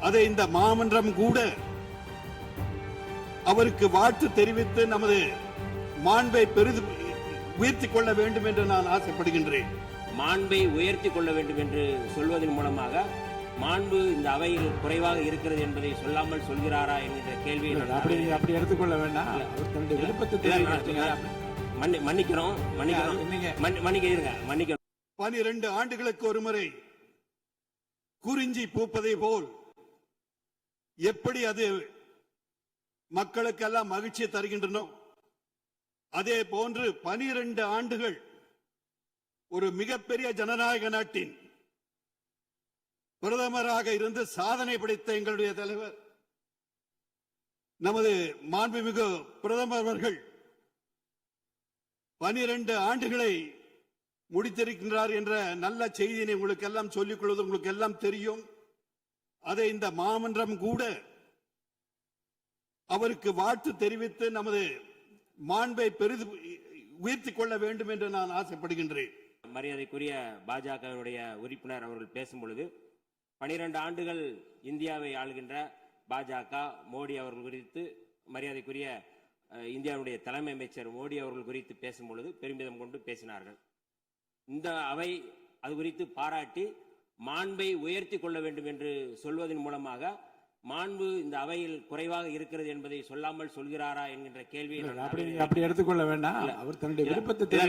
அதை இந்த மாமன்றம் கூட அவருக்கு வாழ்த்து தெரிவித்து நமது மாண்பை உயர்த்திக் கொள்ள வேண்டும் என்று நான் ஆசைப்படுகின்றேன். மாண்பை உயர்த்தி கொள்ள வேண்டும் என்று சொல்வதன் மூலமாக மாண்பு இந்த அவையில் குறைவாக இருக்கிறது என்பதை சொல்லாமல் சொல்கிறாரா என்கின்ற கேள்வியை அப்படி எடுத்துக்கொள்ள வேண்டாம். அவர் தன்னுடைய விருப்பத்தை மன்னிக்கிறோம். 12 ஆண்டுகளுக்கு ஒரு முறை குறிஞ்சி பூப்பதை போல் எப்படி அது மக்களுக்கெல்லாம் மகிழ்ச்சியை தருகின்றனோ அதே போன்று 12 ஆண்டுகள் ஒரு மிகப்பெரிய ஜனநாயக நாட்டின் பிரதமராக இருந்து சாதனை படைத்த எங்களுடைய தலைவர் நமது மாண்புமிகு பிரதமர் அவர்கள் 12 ஆண்டுகளை முடித்திருக்கின்றார் என்ற நல்ல செய்தியை உங்களுக்கு எல்லாம் சொல்லிக் கொள்வது உங்களுக்கு எல்லாம் தெரியும். அதை இந்த மாமன்றம் கூட அவருக்கு வாழ்த்து தெரிவித்து நமது மாண்பை உயர்த்திக் கொள்ள வேண்டும் என்று நான் ஆசைப்படுகின்றேன். மரியாதைக்குரிய பாஜகவினுடைய உறுப்பினர் அவர்கள் பேசும் பொழுது 12 ஆண்டுகள் இந்தியாவை ஆளுகின்ற பாஜக மோடி அவர்கள் குறித்து மரியாதைக்குரிய இந்தியாவுடைய தலைமை அமைச்சர் மோடி அவர்கள் குறித்து பேசும் பொழுது பெருமிதம் கொண்டு பேசினார்கள். இந்த அவை அது குறித்து பாராட்டி மாண்பை உயர்த்தி கொள்ள வேண்டும் என்று சொல்வதன் மூலமாக மாண்பு இந்த அவையில் குறைவாக இருக்கிறது என்பதை சொல்லாமல் சொல்கிறாரா என்கின்ற கேள்வியை அப்படி எடுத்துக்கொள்ள வேண்டாம். அவர் தன்னுடைய விருப்பத்தை